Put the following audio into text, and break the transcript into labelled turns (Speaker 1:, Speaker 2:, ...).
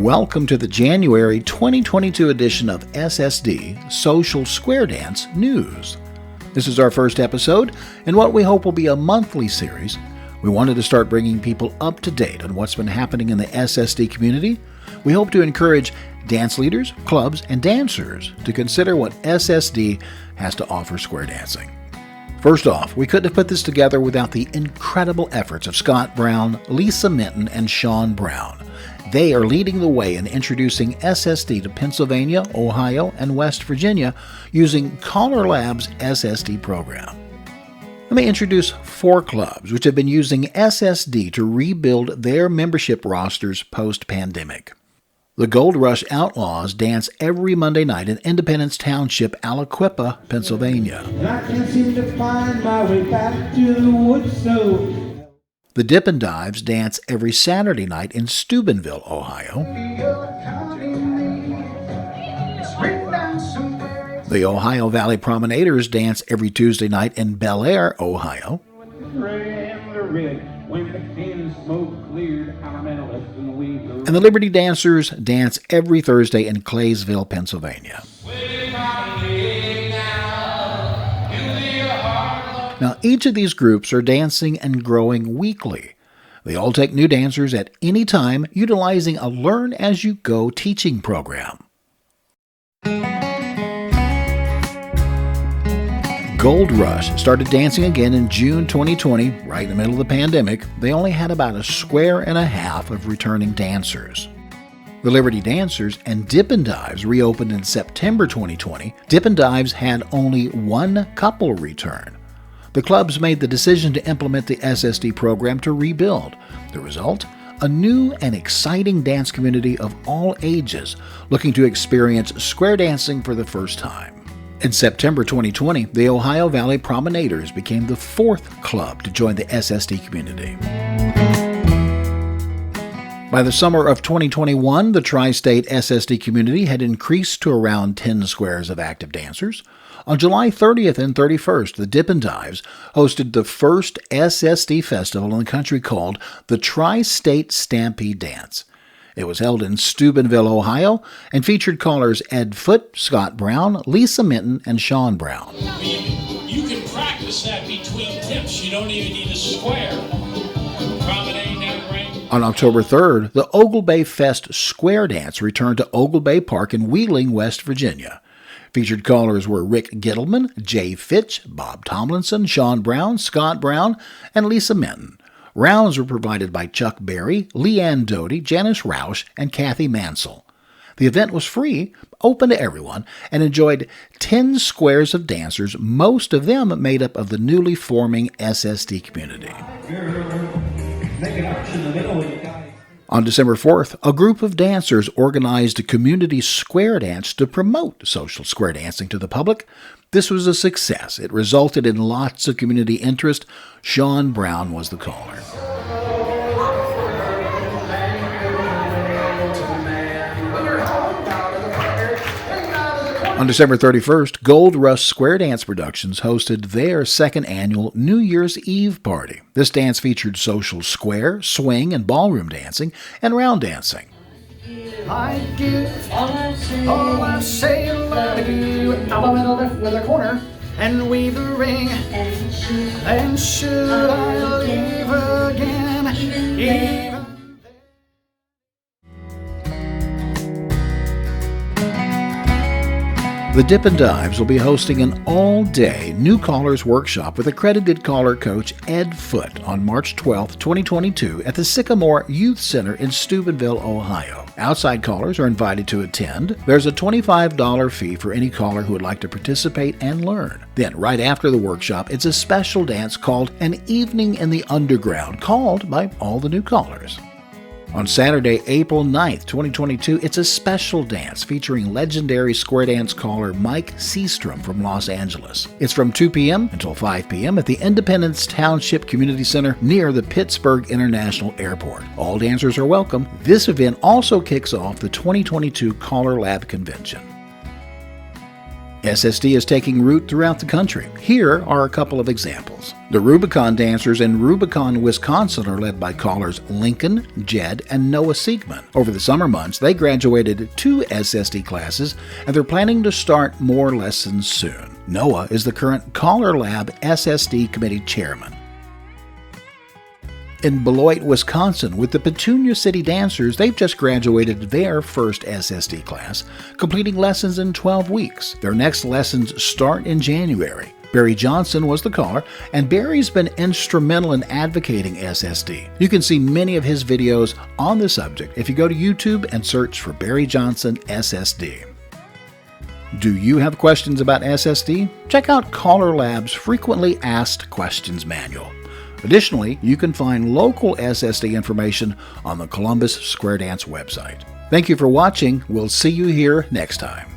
Speaker 1: Welcome to the January 2022 edition of SSD Social Square Dance News. This is our first episode in what we hope will be a monthly series. We wanted to start bringing people up to date on what's been happening in the SSD community. We hope to encourage dance leaders, clubs, and dancers to consider what SSD has to offer square dancing. First off, we couldn't have put this together without the incredible efforts of Scott Brown, Lisa Minton, and Sean Brown. They are leading the way in introducing SSD to Pennsylvania, Ohio, and West Virginia using Collar Lab's SSD program. Let me introduce 4 clubs which have been using SSD to rebuild their membership rosters post-pandemic. The Gold Rush Outlaws dance every Monday night in Independence Township, Aliquippa, Pennsylvania.
Speaker 2: And I can't seem to find my way back to the woods, so...
Speaker 1: The Dip and Dives dance every Saturday night in Steubenville, Ohio. The Ohio Valley Promenaders dance every Tuesday night in Bel Air, Ohio. And the Liberty Dancers dance every Thursday in Claysville, Pennsylvania. Now, each of these groups are dancing and growing weekly. They all take new dancers at any time, utilizing a learn-as-you-go teaching program. Gold Rush started dancing again in June 2020, right in the middle of the pandemic. They only had about 1.5 squares of returning dancers. The Liberty Dancers and Dip and Dives reopened in September 2020. Dip and Dives had only 1 couple return. The clubs made the decision to implement the SSD program to rebuild. The result? A new and exciting dance community of all ages looking to experience square dancing for the first time. In September 2020, the Ohio Valley Promenaders became the 4th club to join the SSD community. By the summer of 2021, the tri-state SSD community had increased to around 10 squares of active dancers. On July 30th and 31st, the Dip and Dives hosted the first SSD festival in the country called the Tri-State Stampede Dance. It was held in Steubenville, Ohio, and featured callers Ed Foote, Scott Brown, Lisa Minton, and Sean Brown.
Speaker 3: You can practice that between tips. You don't even need a square.
Speaker 1: On October 3rd, the Ogle Bay Fest Square Dance returned to Ogle Bay Park in Wheeling, West Virginia. Featured callers were Rick Gittleman, Jay Fitch, Bob Tomlinson, Sean Brown, Scott Brown, and Lisa Minton. Rounds were provided by Chuck Berry, Leanne Doty, Janice Roush, and Kathy Mansell. The event was free, open to everyone, and enjoyed 10 squares of dancers, most of them made up of the newly forming SSD community. On December 4th, a group of dancers organized a community square dance to promote social square dancing to the public. This was a success. It resulted in lots of community interest. Sean Brown was the caller. On December 31st, Gold Rush Square Dance Productions hosted their 2nd annual New Year's Eve party. This dance featured social square, swing, and ballroom dancing, and round dancing.
Speaker 4: I give all I say I love you. I'm a left with a corner and weave a ring. And should I leave again, even
Speaker 1: The Dip and Dives will be hosting an all-day new callers workshop with accredited caller coach Ed Foote on March 12, 2022 at the Sycamore Youth Center in Steubenville, Ohio. Outside callers are invited to attend. There's a $25 fee for any caller who would like to participate and learn. Then, right after the workshop, it's a special dance called An Evening in the Underground, called by all the new callers. On Saturday, April 9th, 2022, it's a special dance featuring legendary square dance caller Mike Seastrom from Los Angeles. It's from 2 p.m. until 5 p.m. at the Independence Township Community Center near the Pittsburgh International Airport. All dancers are welcome. This event also kicks off the 2022 Collar Lab Convention. SSD is taking root throughout the country. Here are a couple of examples. The Rubicon dancers in Rubicon, Wisconsin are led by callers Lincoln, Jed, and Noah Siegman. Over the summer months, they graduated 2 SSD classes, and they're planning to start more lessons soon. Noah is the current Caller Lab SSD Committee Chairman. In Beloit, Wisconsin, with the Petunia City Dancers, they've just graduated their first SSD class, completing lessons in 12 weeks. Their next lessons start in January. Barry Johnson was the caller, and Barry's been instrumental in advocating SSD. You can see many of his videos on the subject if you go to YouTube and search for Barry Johnson SSD. Do you have questions about SSD? Check out Caller Lab's Frequently Asked Questions Manual. Additionally, you can find local SSD information on the Columbus Square Dance website. Thank you for watching. We'll see you here next time.